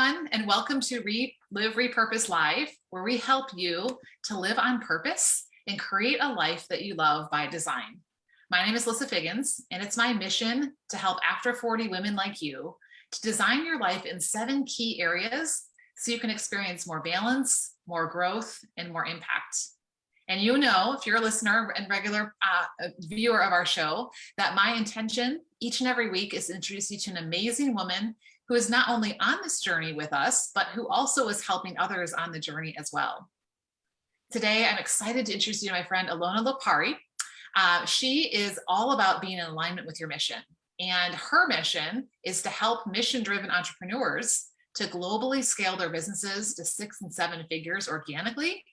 everyone, and welcome to Live Repurpose Live, where we help you to live on purpose and create a life that you love by design. My name is Lissa Figgins, and it's my mission to help after 40 women like you to design your life in 7 key areas so you can experience more balance, more growth, and more impact. And you know, if you're a listener and regular viewer of our show, that my intention each and every week is to introduce you to an amazing woman who is not only on this journey with us, but who also is helping others on the journey as well. Today, I'm excited to introduce you to my friend, Elona Lopari. She is all about being in alignment with your mission. And her mission is to help mission-driven entrepreneurs to globally scale their businesses to 6 and 7 figures organically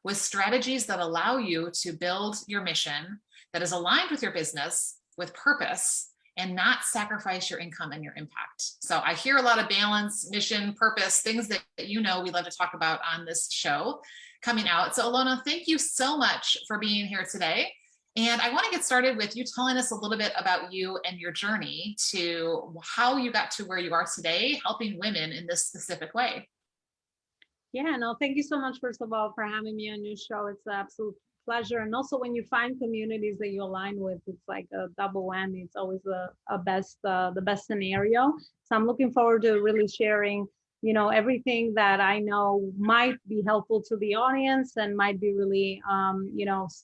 with strategies that allow you to build your mission that is aligned with your business with purpose and not sacrifice your income and your impact. So I hear a lot of balance, mission, purpose, things that you know we love to talk about on this show coming out. So Elona, thank you so much for being here today. And I want to get started with you telling us a little bit about you and your journey to how you got to where you are today, helping women in this specific way. Yeah, no, thank you so much, first of all, for having me on your show. It's an absolute pleasure. And also when you find communities that you align with, it's like a double whammy. It's always the best scenario. So I'm looking forward to really sharing, everything that I know might be helpful to the audience and might be really,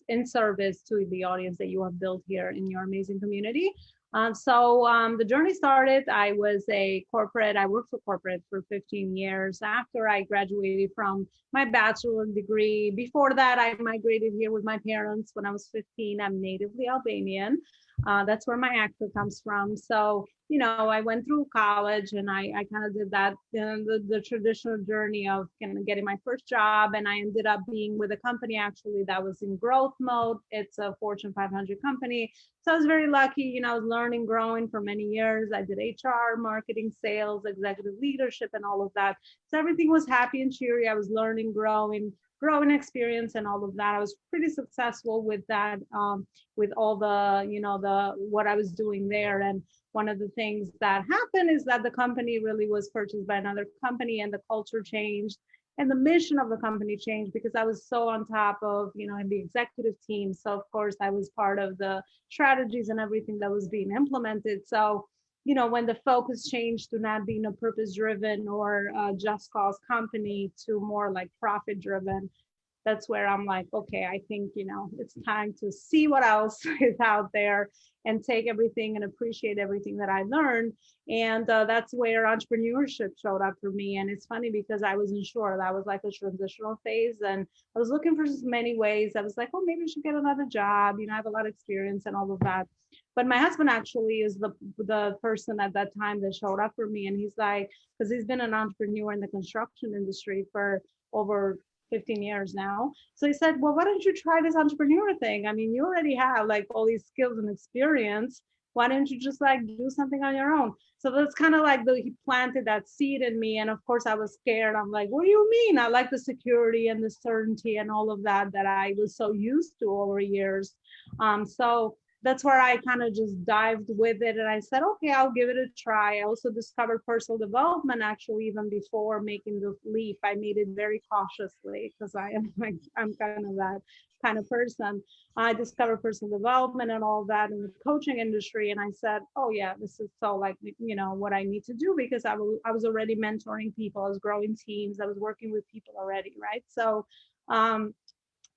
in service to the audience that you have built here in your amazing community. The journey started, I worked for corporate for 15 years after I graduated from my bachelor degree. Before that, I migrated here with my parents when I was 15. I'm natively Albanian. That's where my accent comes from. So, I went through college and I kind of did that, the traditional journey of kind of getting my first job. And I ended up being with a company actually that was in growth mode. It's a Fortune 500 company. So I was very lucky, I was learning, growing for many years. I did HR, marketing, sales, executive leadership, and all of that. So everything was happy and cheery. I was learning, growing experience and all of that. I was pretty successful with that, with all the what I was doing there. And one of the things that happened is that the company really was purchased by another company and the culture changed and the mission of the company changed because I was so on top of, in the executive team. So of course I was part of the strategies and everything that was being implemented. So, when the focus changed to not being a purpose-driven or just cause company to more like profit-driven, that's where I'm like, okay, I think, it's time to see what else is out there and take everything and appreciate everything that I learned. And that's where entrepreneurship showed up for me. And it's funny because I wasn't sure. That was like a transitional phase. And I was looking for many ways. I was like, oh, maybe I should get another job. I have a lot of experience and all of that. But my husband actually is the person at that time that showed up for me. And he's like, because he's been an entrepreneur in the construction industry for over 15 years now. So he said, well, why don't you try this entrepreneur thing? I mean, you already have like all these skills and experience. Why don't you just like do something on your own? So that's kind of like he planted that seed in me. And of course I was scared. I'm like, what do you mean? I like the security and the certainty and all of that I was so used to over years. So that's where I kind of just dived with it. And I said, okay, I'll give it a try. I also discovered personal development actually, even before making the leap. I made it very cautiously because I'm kind of that kind of person. I discovered personal development and all that in the coaching industry. And I said, oh yeah, this is so like, what I need to do because I was already mentoring people. I was growing teams. I was working with people already, right? So,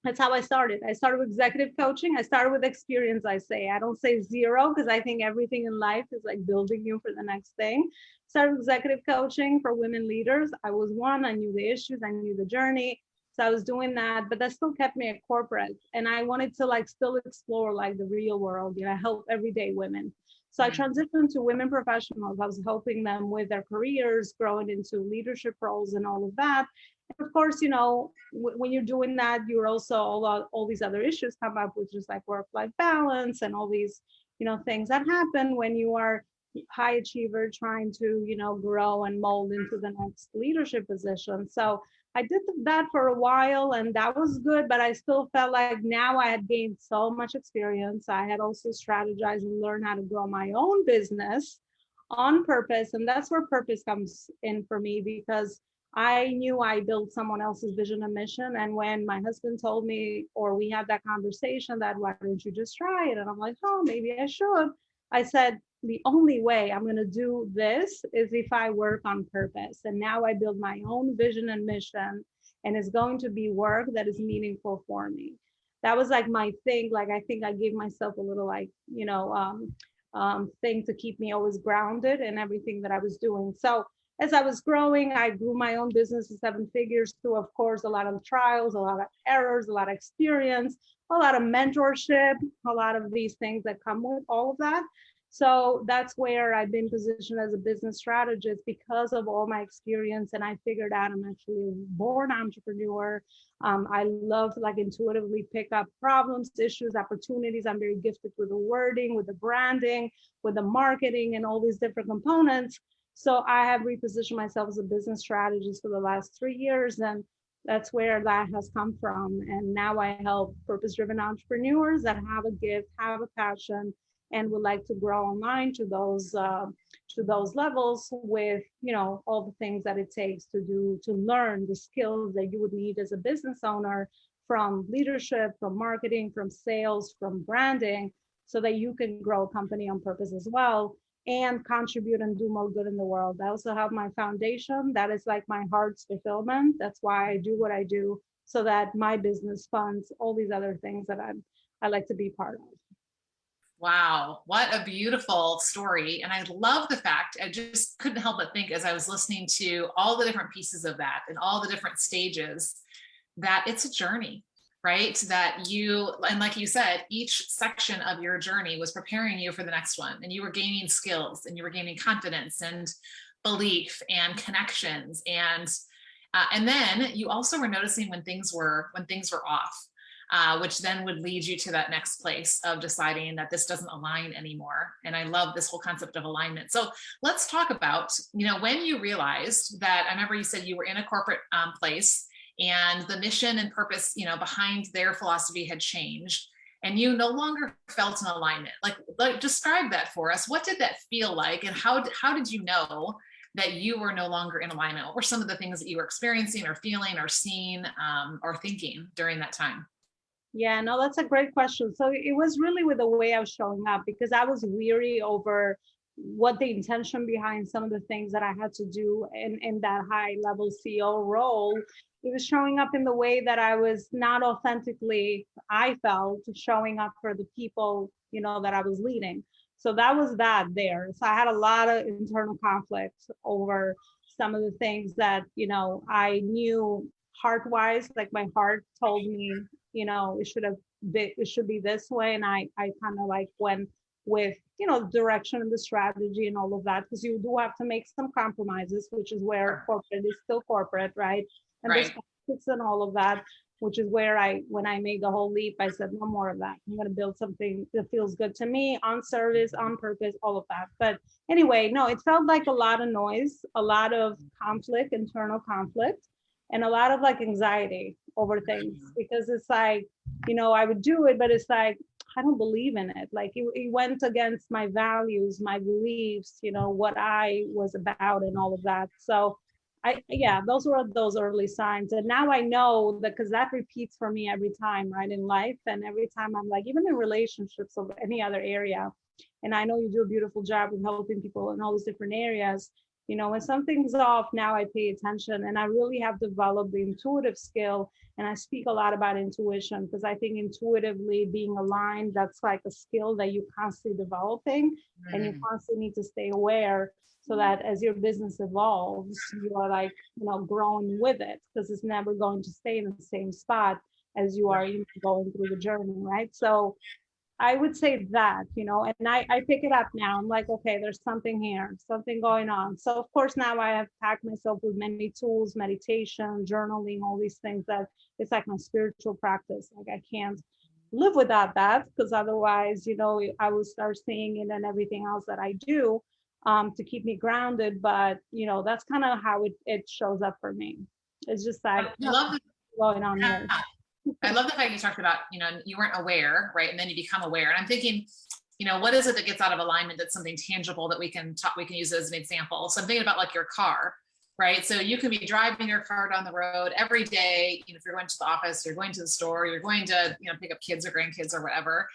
that's how I started. I started with executive coaching. I started with experience, I say. I don't say zero because I think everything in life is like building you for the next thing. Started with executive coaching for women leaders. I was one. I knew the issues. I knew the journey. So I was doing that, but that still kept me at corporate. And I wanted to like still explore like the real world, help everyday women. So I transitioned to women professionals. I was helping them with their careers, growing into leadership roles and all of that. And of course, when you're doing that, you're also all these other issues come up, which is like work-life balance and all these, things that happen when you are high achiever trying to, grow and mold into the next leadership position. So I did that for a while and that was good, but I still felt like now I had gained so much experience. I had also strategized and learned how to grow my own business. on purpose. And that's where purpose comes in for me, because I knew I built someone else's vision and mission. And when my husband told me, or we had that conversation that, why don't you just try it? And I'm like, oh, maybe I should. I said, the only way I'm going to do this is if I work on purpose. And now I build my own vision and mission, and it's going to be work that is meaningful for me. That was like my thing. Like, I think I gave myself a little, like, thing to keep me always grounded in everything that I was doing. So as I was growing, I grew my own business to 7 figures through, of course, a lot of trials, a lot of errors, a lot of experience, a lot of mentorship, a lot of these things that come with all of that. So that's where I've been positioned as a business strategist because of all my experience. And I figured out I'm actually a born entrepreneur. I love to like intuitively pick up problems, issues, opportunities. I'm very gifted with the wording, with the branding, with the marketing, and all these different components. So I have repositioned myself as a business strategist for the last 3 years. And that's where that has come from. And now I help purpose-driven entrepreneurs that have a gift, have a passion, and would like to grow online to those levels with, all the things that it takes to learn the skills that you would need as a business owner, from leadership, from marketing, from sales, from branding, so that you can grow a company on purpose as well and contribute and do more good in the world. I also have my foundation that is like my heart's fulfillment. That's why I do what I do, so that my business funds all these other things that I like to be part of. Wow, what a beautiful story. And I love the fact, I just couldn't help but think as I was listening to all the different pieces of that and all the different stages, that it's a journey, right? That you, and like you said, each section of your journey was preparing you for the next one. And you were gaining skills, and you were gaining confidence and belief and connections. And then you also were noticing when things were off. Which then would lead you to that next place of deciding that this doesn't align anymore. And I love this whole concept of alignment. So let's talk about, when you realized that, I remember you said you were in a corporate place, and the mission and purpose, behind their philosophy had changed, and you no longer felt an alignment. Like describe that for us. What did that feel like? And how did you know that you were no longer in alignment? What were some of the things that you were experiencing or feeling or seeing or thinking during that time? Yeah, no, that's a great question. So it was really with the way I was showing up, because I was weary over what the intention behind some of the things that I had to do in that high level CEO role. It was showing up in the way that I was not authentically, I felt, showing up for the people, that I was leading. So that was that there. So I had a lot of internal conflict over some of the things that, I knew heart-wise, like my heart told me, it should be this way. And I kind of like went with, the direction and the strategy and all of that, because you do have to make some compromises, which is where corporate is still corporate, right? And there's conflicts and all of that, which is where when I made the whole leap, I said, no more of that. I'm going to build something that feels good to me, on service, on purpose, all of that. But anyway, no, it felt like a lot of noise, a lot of conflict, internal conflict, and a lot of like anxiety over things, because it's like, I would do it, but it's like, I don't believe in it. Like it went against my values, my beliefs, what I was about and all of that. So those were those early signs. And now I know that, because that repeats for me every time, right, in life. And every time I'm like, even in relationships or any other area. And I know you do a beautiful job of helping people in all these different areas. When something's off, now I pay attention, and I really have developed the intuitive skill. And I speak a lot about intuition, because I think intuitively being aligned, that's like a skill that you constantly developing, and you constantly need to stay aware, so that as your business evolves, you are like, growing with it, because it's never going to stay in the same spot as you are going through the journey, right? So I would say that, and I pick it up now. I'm like, okay, there's something here, something going on. So of course, now I have packed myself with many tools, meditation, journaling, all these things that it's like my spiritual practice. Like I can't live without that, because otherwise, I will start seeing it and everything else that I do to keep me grounded. But, that's kind of how it shows up for me. It's just like, I love going on here. I love the fact you talked about, you weren't aware, right? And then you become aware. And I'm thinking, what is it that gets out of alignment? That's something tangible that we can use as an example. So I'm thinking about like your car, right? So you can be driving your car down the road every day. If you're going to the office, you're going to the store, you're going to, pick up kids or grandkids or whatever.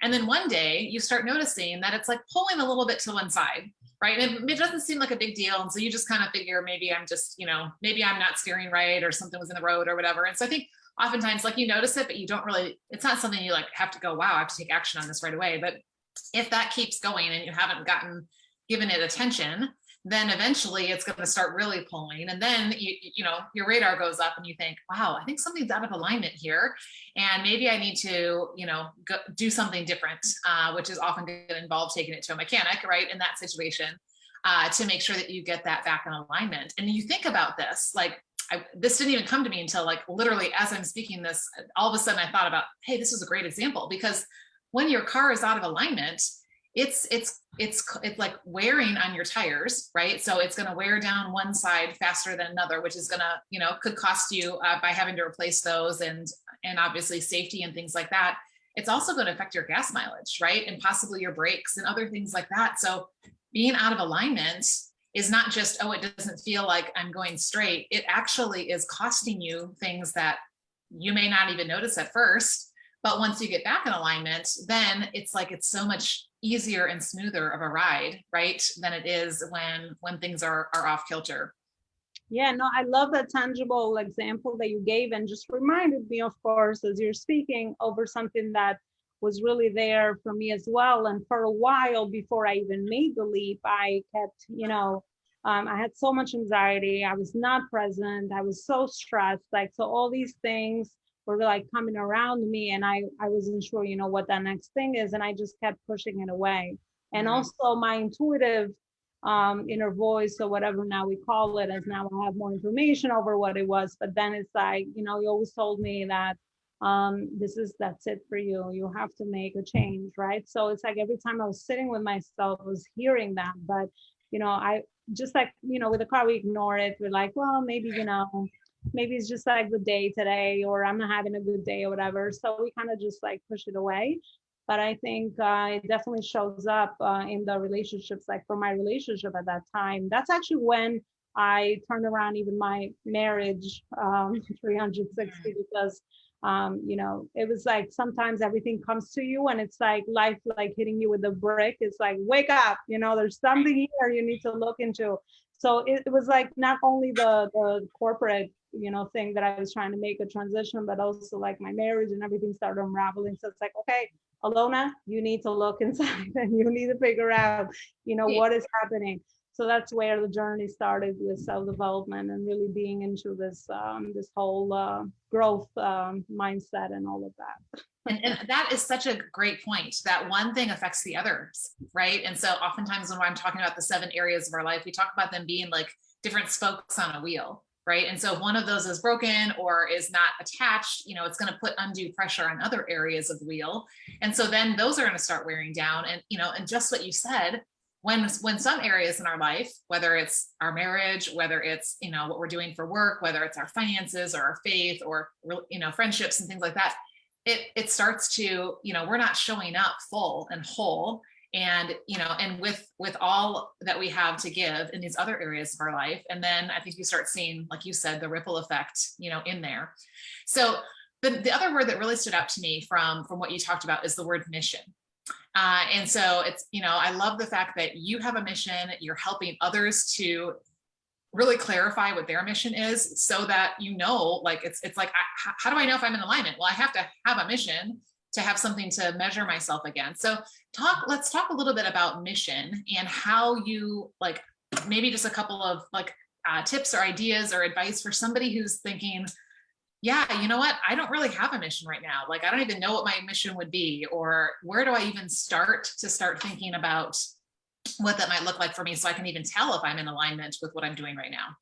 And then one day you start noticing that it's like pulling a little bit to one side, right? And it doesn't seem like a big deal. And so you just kind of figure maybe I'm just, maybe I'm not steering right, or something was in the road or whatever. And so I think oftentimes like you notice it, but you don't really, it's not something you like have to go, wow, I have to take action on this right away. But if that keeps going and you haven't given it attention, then eventually it's going to start really pulling. And then, your radar goes up and you think, wow, I think something's out of alignment here. And maybe I need to, go do something different, which is often going to involve taking it to a mechanic, right? In that situation, to make sure that you get that back in alignment. And you think about this, like, this didn't even come to me until like literally as I'm speaking this, all of a sudden I thought about, hey, this is a great example, because when your car is out of alignment, it's like wearing on your tires, right? So it's going to wear down one side faster than another, which is going to, could cost you by having to replace those, and obviously safety and things like that. It's also going to affect your gas mileage, right? And possibly your brakes and other things like that. So being out of alignment is not just, oh, it doesn't feel like I'm going straight. It actually is costing you things that you may not even notice at first. But once you get back in alignment, then it's like it's so much easier and smoother of a ride, right? Than it is when things are off kilter. Yeah, no, I love that tangible example that you gave, and just reminded me, of course, as you're speaking, over something that was really there for me as well. And for a while before I even made the leap, I kept, I had so much anxiety. I was not present. I was so stressed. Like, so all these things were like coming around me, and I wasn't sure, what that next thing is. And I just kept pushing it away. And also my intuitive inner voice, or whatever now we call it, as now I have more information over what it was. But then it's like, you always told me that that's it for you. You have to make a change, right? So it's like every time I was sitting with myself, I was hearing that. But, I just like, with the car, we ignore it. We're like, well, maybe, maybe it's just like the day today, or I'm not having a good day or whatever. So we kind of just like push it away. But I think it definitely shows up in the relationships. Like for my relationship at that time, that's actually when I turned around even my marriage 360, because it was like sometimes everything comes to you and it's like life like hitting you with a brick. It's like, wake up, there's something here you need to look into. So it was like not only the corporate thing that I was trying to make a transition, but also like my marriage and everything started unraveling. So it's like, okay, Elona, you need to look inside and you need to figure out, what is happening. So that's where the journey started with self-development and really being into this this whole growth mindset and all of that. And that is such a great point, that one thing affects the others, right? And so oftentimes when I'm talking about the 7 areas of our life, we talk about them being like different spokes on a wheel, right? And so if one of those is broken or is not attached, it's going to put undue pressure on other areas of the wheel. And so then those are going to start wearing down. And, and just what you said, when some areas in our life, whether it's our marriage, whether it's, what we're doing for work, whether it's our finances or our faith or, friendships and things like that, it starts to, we're not showing up full and whole. And, and with all that we have to give in these other areas of our life. And then I think you start seeing, like you said, the ripple effect, in there. So the other word that really stood out to me from what you talked about is the word mission. And so it's, I love the fact that you have a mission, you're helping others to really clarify what their mission is, so that, like, it's like, how do I know if I'm in alignment? Well, I have to have a mission to have something to measure myself against. So let's talk a little bit about mission and how you, like, maybe just a couple of like tips or ideas or advice for somebody who's thinking, yeah, you know what? I don't really have a mission right now. Like, I don't even know what my mission would be, or where do I even start thinking about what that might look like for me, so I can even tell if I'm in alignment with what I'm doing right now.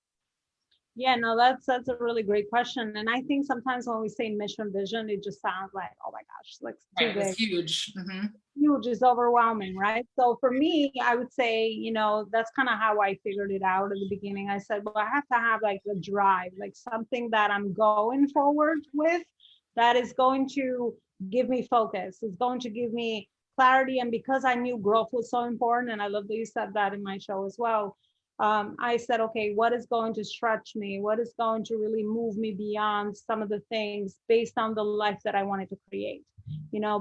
Yeah, no, that's a really great question. And I think sometimes when we say mission vision, it just sounds like, oh my gosh, like too big. It's huge. Mm-hmm. Huge, is overwhelming, right? So for me, I would say, that's kind of how I figured it out at the beginning. I said, well, I have to have like a drive, like something that I'm going forward with, that is going to give me focus, is going to give me clarity. And because I knew growth was so important, and I love that you said that in my show as well, I said, okay, what is going to stretch me? What is going to really move me beyond some of the things based on the life that I wanted to create?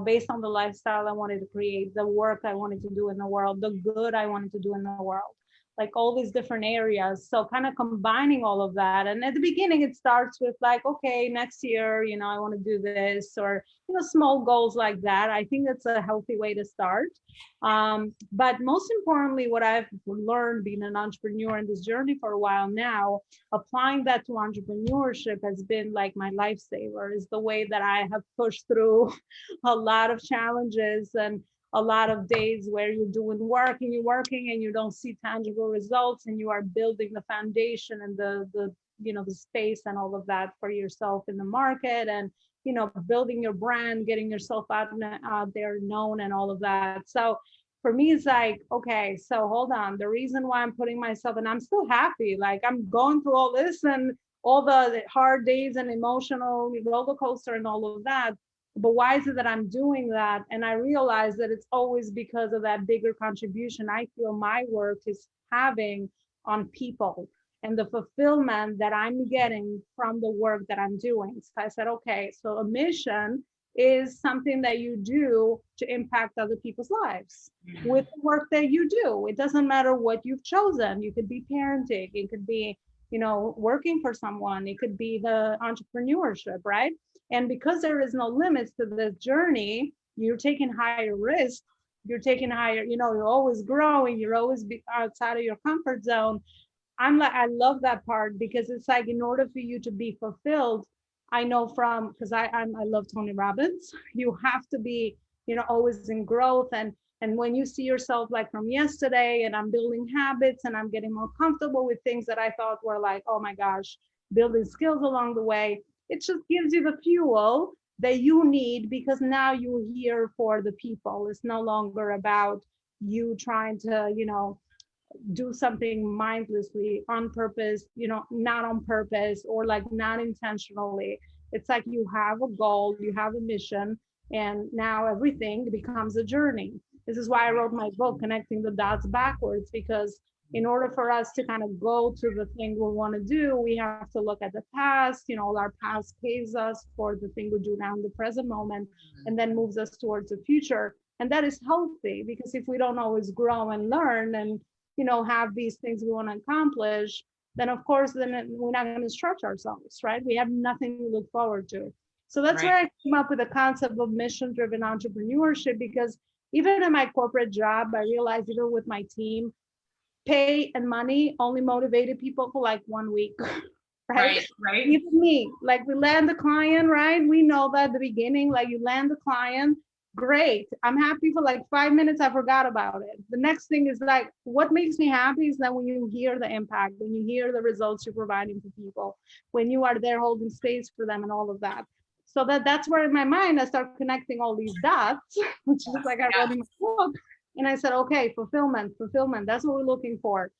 Based on the lifestyle I wanted to create, the work I wanted to do in the world, the good I wanted to do in the world, like all these different areas. So kind of combining all of that. And at the beginning, it starts with like, okay, next year, I want to do this, or, small goals like that. I think that's a healthy way to start. But most importantly, what I've learned being an entrepreneur in this journey for a while now, applying that to entrepreneurship has been like my lifesaver, is the way that I have pushed through a lot of challenges and a lot of days where you're doing work and you're working and you don't see tangible results, and you are building the foundation and the space and all of that for yourself in the market, and building your brand, getting yourself out there known and all of that. So for me, it's like, okay, so hold on. The reason why I'm putting myself, and I'm still happy, like I'm going through all this and all the hard days and emotional roller coaster and all of that. But why is it that I'm doing that? And I realize that it's always because of that bigger contribution I feel my work is having on people, and the fulfillment that I'm getting from the work that I'm doing. So I said, okay, so a mission is something that you do to impact other people's lives with the work that you do. It doesn't matter what you've chosen. You could be parenting, it could be, working for someone, it could be the entrepreneurship, right? And because there is no limits to this journey, you're taking higher risks, you're taking higher, you're always growing, you're always outside of your comfort zone. I love that part, because it's like, in order for you to be fulfilled, I know from, because I love Tony Robbins, you have to be, always in growth. And when you see yourself like from yesterday, and I'm building habits and I'm getting more comfortable with things that I thought were like, oh my gosh, building skills along the way, it just gives you the fuel that you need, because now you're here for the people. It's no longer about you trying to, do something mindlessly, on purpose, not on purpose, or like not intentionally. It's like you have a goal, you have a mission, and now everything becomes a journey. This is why I wrote my book, Connecting the Dots Backwards, because in order for us to kind of go to the thing we want to do, we have to look at the past. Our past paves us for the thing we do now in the present moment, and then moves us towards the future. And that is healthy, because if we don't always grow and learn and have these things we want to accomplish, then of course, then we're not going to stretch ourselves, right? We have nothing to look forward to. So that's where I came up with the concept of mission-driven entrepreneurship, because even in my corporate job, I realized even with my team, pay and money only motivated people for like 1 week. Right. Even me, like we land the client, right? We know that at the beginning, like you land the client, great. I'm happy for like 5 minutes. I forgot about it. The next thing is like, what makes me happy is that when you hear the impact, when you hear the results you're providing to people, when you are there holding space for them and all of that. So that's where in my mind, I start connecting all these dots, which is like I wrote in my book. And I said, okay, fulfillment, that's what we're looking for.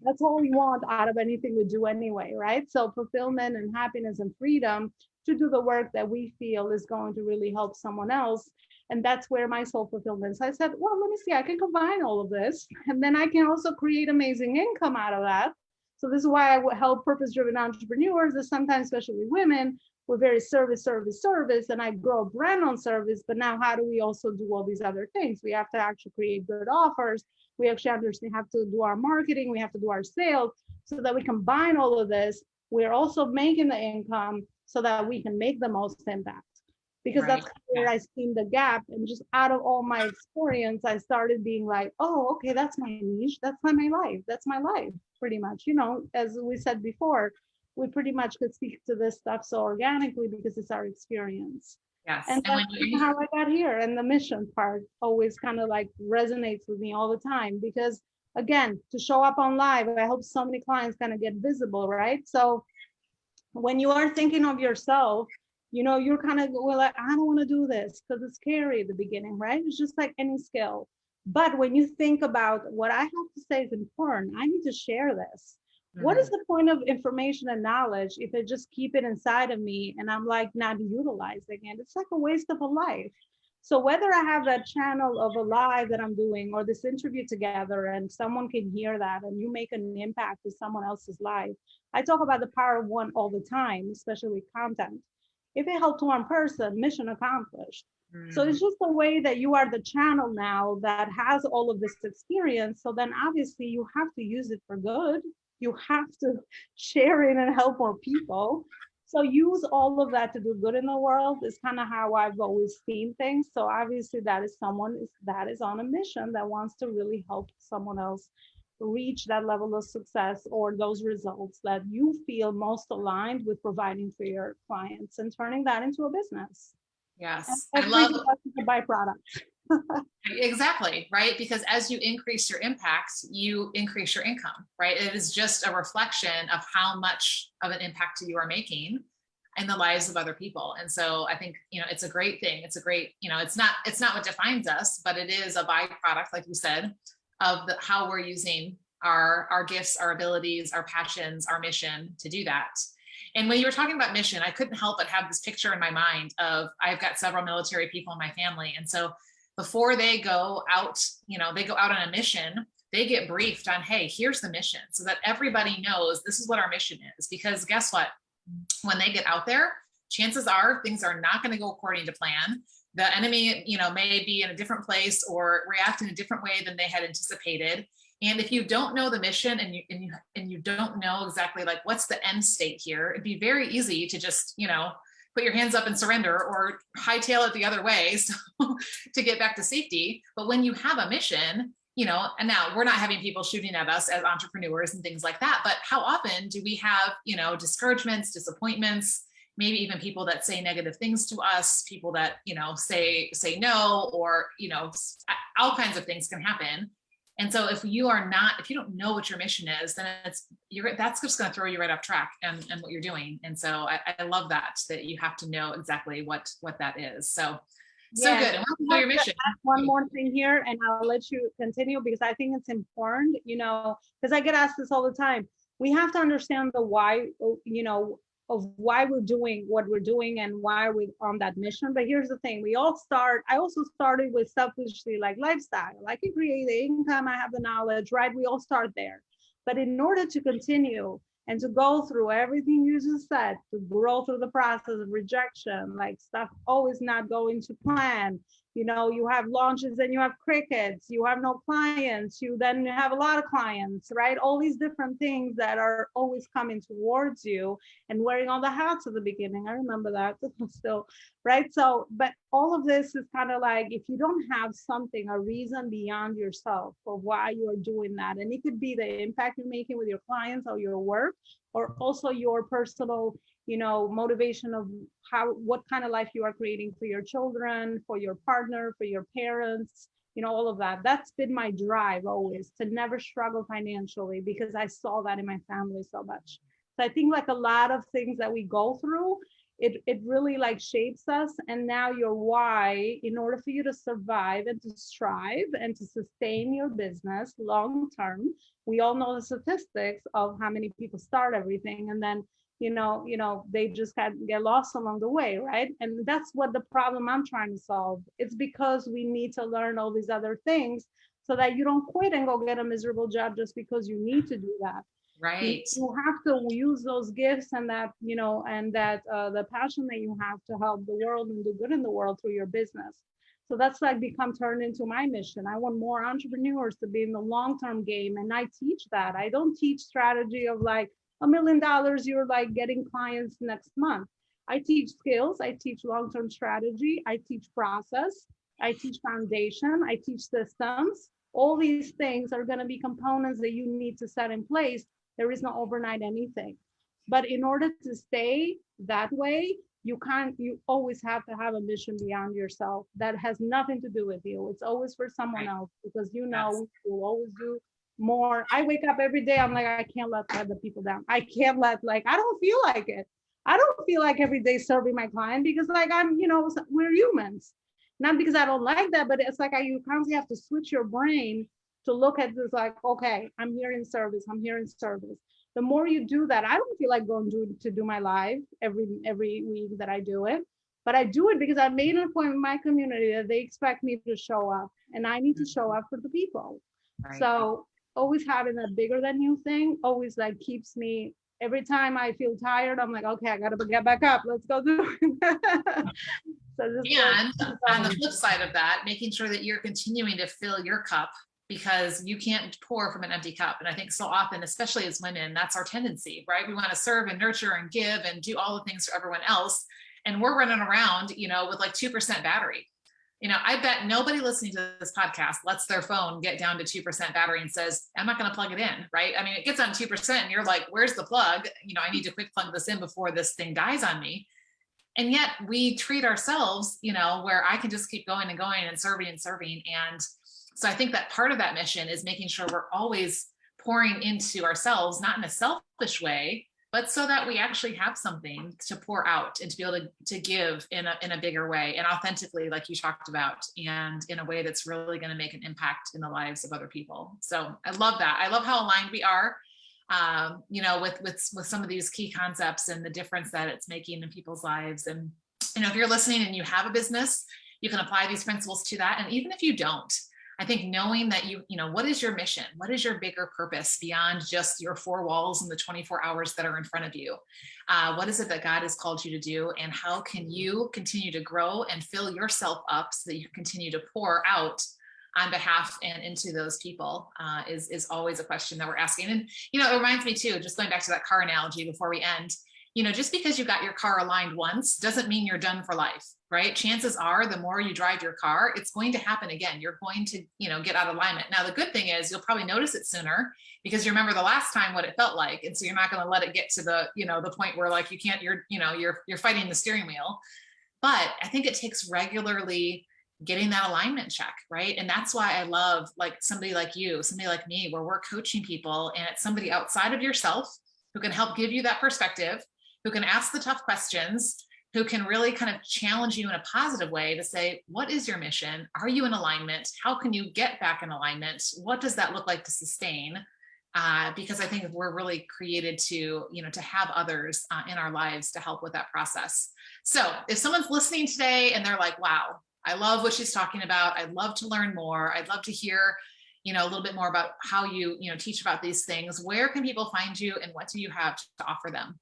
That's what we want out of anything we do anyway, right? So fulfillment and happiness and freedom to do the work that we feel is going to really help someone else. And that's where my soul fulfillment. So I said, well, let me see, I can combine all of this. And then I can also create amazing income out of that. So this is why I help purpose-driven entrepreneurs, and sometimes especially women, we're very service. And I grow a brand on service, but now how do we also do all these other things? We have to actually create good offers. We actually have to do our marketing. We have to do our sales, so that we combine all of this. We're also making the income so that we can make the most impact. Because that's where I seen the gap. And just out of all my experience, I started being like, oh, okay, that's my niche. That's my life. That's my life, pretty much. As we said before, we pretty much could speak to this stuff so organically because it's our experience. Yes. And that's how I got here. And the mission part always kind of like resonates with me all the time, because again, to show up on live, I hope so many clients kind of get visible, right? So when you are thinking of yourself, you're kind of like, I don't want to do this because it's scary at the beginning, right? It's just like any skill. But when you think about what I have to say is important, I need to share this. What is the point of information and knowledge if I just keep it inside of me and I'm like not utilizing it? It's like a waste of a life. So whether I have that channel of a live that I'm doing or this interview together and someone can hear that and you make an impact to someone else's life, I talk about the power of one all the time, especially with content. If it helps one person, mission accomplished. So Mm, it's just the way that you are the channel now that has all of this experience. So then obviously you have to use it for good. You have to share it and help more people. So use all of that to do good in the world is kind of how I've always seen things. So obviously that is someone that is on a mission that wants to really help someone else reach that level of success or those results that you feel most aligned with providing for your clients and turning that into a business. And yes, I love. everything else is a byproduct. Exactly, right? Because as you increase your impact, you increase your income, right? It is just a reflection of how much of an impact you are making in the lives of other people. And so I think, it's a great thing. It's a great, it's not what defines us, but it is a byproduct, like you said, of how we're using our gifts, our abilities, our passions, our mission to do that. And when you were talking about mission, I couldn't help but have this picture in my mind of I've got several military people in my family. And so before they go out, they go out on a mission, they get briefed on, hey, here's the mission, so that everybody knows this is what our mission is. Because guess what? When they get out there, chances are things are not going to go according to plan. The enemy, may be in a different place or react in a different way than they had anticipated. And if you don't know the mission and you don't know exactly like what's the end state here, it'd be very easy to just, put your hands up and surrender or hightail it the other way so, to get back to safety. But when you have a mission, and now we're not having people shooting at us as entrepreneurs and things like that, but how often do we have, discouragements, disappointments, maybe even people that say negative things to us, people that, say no, or, all kinds of things can happen. And so if you don't know what your mission is, then that's just going to throw you right off track and what you're doing. And so I love that you have to know exactly what that is. So good. And know your mission. One more thing here, and I'll let you continue because I think it's important, because I get asked this all the time. We have to understand the why, of why we're doing what we're doing and why we're on that mission. But here's the thing, I also started with selfishly like lifestyle. I can create the income, I have the knowledge, right? We all start there. But in order to continue and to go through everything you just said, to grow through the process of rejection, like stuff always not going to plan, you have launches and you have crickets, you have no clients, you then have a lot of clients, right? All these different things that are always coming towards you and wearing all the hats at the beginning. I remember that still, right? So, but all of this is kind of like, if you don't have something, a reason beyond yourself for why you are doing that, and it could be the impact you're making with your clients or your work, or also your personal motivation of what kind of life you are creating for your children, for your partner, for your parents, all of that. That's been my drive always, to never struggle financially, because I saw that in my family so much. So I think like a lot of things that we go through, it really like shapes us. And now your why, in order for you to survive and to strive and to sustain your business long term, we all know the statistics of how many people start everything and then they just get lost along the way, right? And that's what the problem I'm trying to solve. It's because we need to learn all these other things so that you don't quit and go get a miserable job just because you need to do that. Right. You have to use those gifts and that, the passion that you have to help the world and do good in the world through your business. So that's like become turned into my mission. I want more entrepreneurs to be in the long-term game. And I teach that. I don't teach strategy of like, $1 million, you're like getting clients next month. I teach skills, I teach long-term strategy, I teach process, I teach foundation, I teach systems. All these things are going to be components that you need to set in place. There is no overnight anything. But in order to stay that way, you always have to have a mission beyond yourself that has nothing to do with you. It's always for someone else, because we will always do more. I wake up every day, I'm like, I can't let other people down. I can't I don't feel like it. I don't feel like every day serving my client, because like we're humans. Not because I don't like that, but it's like you constantly have to switch your brain to look at this like, okay, I'm here in service. The more you do that, I don't feel like going to do my live every week that I do it. but I do it because I made a point in my community that they expect me to show up, and I need to show up for the people. Right. So always having that bigger than you thing always like keeps me, every time I feel tired, I'm like, okay, I gotta get back up. Let's go do it. So and on the flip side of that, making sure that you're continuing to fill your cup, because you can't pour from an empty cup. And I think so often, especially as women, that's our tendency, right? We want to serve and nurture and give and do all the things for everyone else. And we're running around, with like 2% battery. I bet nobody listening to this podcast lets their phone get down to 2% battery and says, I'm not going to plug it in, right? I mean, it gets on 2% and you're like, where's the plug? I need to quick plug this in before this thing dies on me. And yet we treat ourselves, where I can just keep going and going and serving and serving. And so I think that part of that mission is making sure we're always pouring into ourselves, not in a selfish way, but so that we actually have something to pour out and to be able to give in a bigger way and authentically, like you talked about, and in a way that's really going to make an impact in the lives of other people. So I love that. I love how aligned we are, with some of these key concepts and the difference that it's making in people's lives. And, if you're listening and you have a business, you can apply these principles to that. And even if you don't, I think knowing that what is your mission? What is your bigger purpose beyond just your four walls and the 24 hours that are in front of you? What is it that God has called you to do? And how can you continue to grow and fill yourself up so that you continue to pour out on behalf and into those people, is always a question that we're asking. And, it reminds me too, just going back to that car analogy before we end, just because you got your car aligned once doesn't mean you're done for life, right? Chances are the more you drive your car, it's going to happen again. You're going to, get out of alignment. Now, the good thing is you'll probably notice it sooner because you remember the last time what it felt like. And so you're not going to let it get to the, the point where like you can't, you're fighting the steering wheel. But I think it takes regularly getting that alignment check, right? And that's why I love like somebody like you, somebody like me, where we're coaching people and it's somebody outside of yourself who can help give you that perspective, who can ask the tough questions, who can really kind of challenge you in a positive way to say, what is your mission? Are you in alignment? How can you get back in alignment? What does that look like to sustain? Because I think we're really created to, to have others in our lives to help with that process. So if someone's listening today and they're like, wow, I love what she's talking about. I'd love to learn more. I'd love to hear, a little bit more about how you, teach about these things. Where can people find you and what do you have to offer them?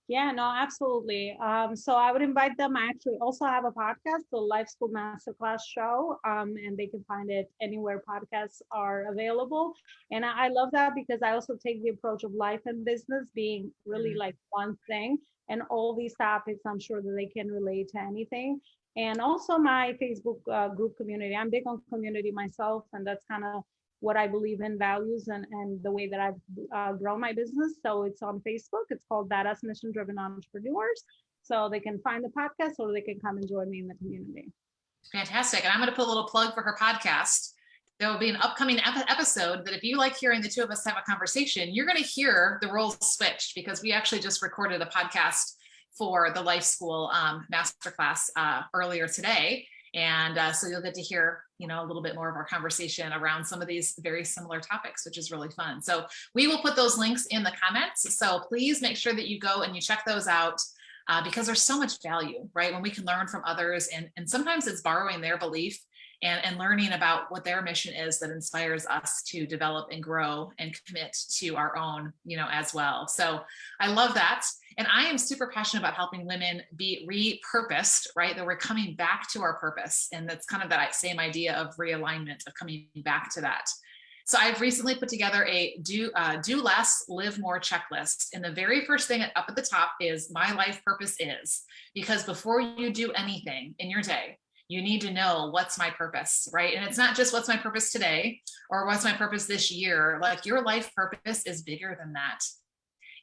Yeah, no, absolutely. So I would invite them. I actually also have a podcast, the Life School Masterclass Show, and they can find it anywhere podcasts are available. And I love that because I also take the approach of life and business being really like one thing, and all these topics, I'm sure that they can relate to anything. And also my Facebook group community. I'm big on community myself, and that's kind of what I believe in, values and the way that I've grown my business. So it's on Facebook. It's called Badass Mission Driven Entrepreneurs. So they can find the podcast or they can come and join me in the community. Fantastic. And I'm going to put a little plug for her podcast. There will be an upcoming episode that if you like hearing the two of us have a conversation, you're going to hear the roles switched because we actually just recorded a podcast for the Life School Masterclass earlier today. And so you'll get to hear, a little bit more of our conversation around some of these very similar topics, which is really fun. So we will put those links in the comments. So please make sure that you go and you check those out because there's so much value, right? When we can learn from others and sometimes it's borrowing their belief and learning about what their mission is that inspires us to develop and grow and commit to our own, as well. So I love that. And I am super passionate about helping women be repurposed, right? That we're coming back to our purpose. And that's kind of that same idea of realignment, of coming back to that. So I've recently put together a do less, live more checklist. And the very first thing up at the top is my life purpose is, because before you do anything in your day, you need to know what's my purpose, right? And it's not just what's my purpose today or what's my purpose this year. Like your life purpose is bigger than that.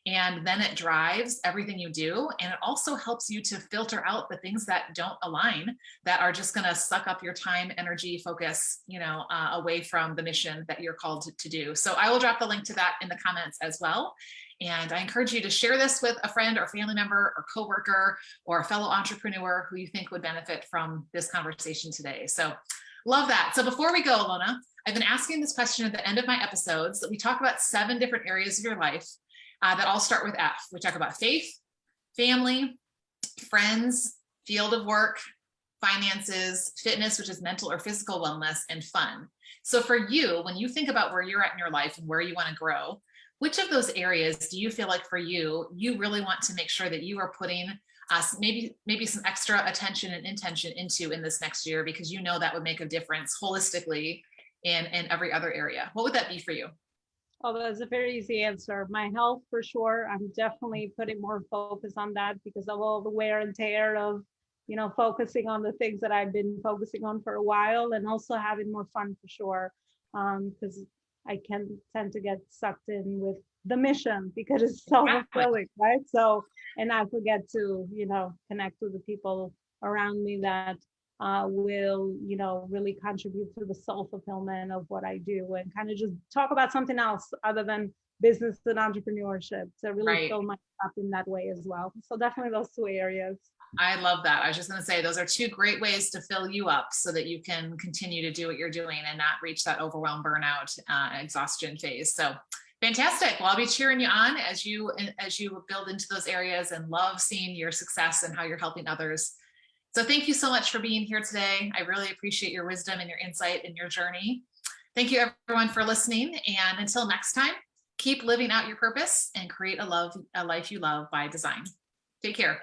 And then it drives everything you do. And it also helps you to filter out the things that don't align, that are just going to suck up your time, energy, focus, away from the mission that you're called to do. So I will drop the link to that in the comments as well. And I encourage you to share this with a friend or family member or coworker or a fellow entrepreneur who you think would benefit from this conversation today. So love that. So before we go, Elona, I've been asking this question at the end of my episodes that we talk about 7 different areas of your life that all start with F. We talk about faith, family, friends, field of work, finances, fitness, which is mental or physical wellness, and fun. So for you, when you think about where you're at in your life and where you want to grow, which of those areas do you feel like for you, you really want to make sure that you are putting maybe some extra attention and intention into in this next year, because you know that would make a difference holistically in every other area? What would that be for you? Oh, that's a very easy answer. My health, for sure. I'm definitely putting more focus on that because of all the wear and tear of, focusing on the things that I've been focusing on for a while, and also having more fun for sure. Because I can tend to get sucked in with the mission because it's so fulfilling, right? So, and I forget to, connect with the people around me that will, really contribute to the soul fulfillment of what I do, and kind of just talk about something else other than business and entrepreneurship to really fill my cup in that way as well. So definitely those two areas. I love that. I was just going to say, those are two great ways to fill you up so that you can continue to do what you're doing and not reach that overwhelm, burnout, exhaustion phase. So fantastic. Well, I'll be cheering you on as you build into those areas, and love seeing your success and how you're helping others. So thank you so much for being here today. I really appreciate your wisdom and your insight in your journey. Thank you everyone for listening. And until next time, keep living out your purpose and create a life you love by design. Take care.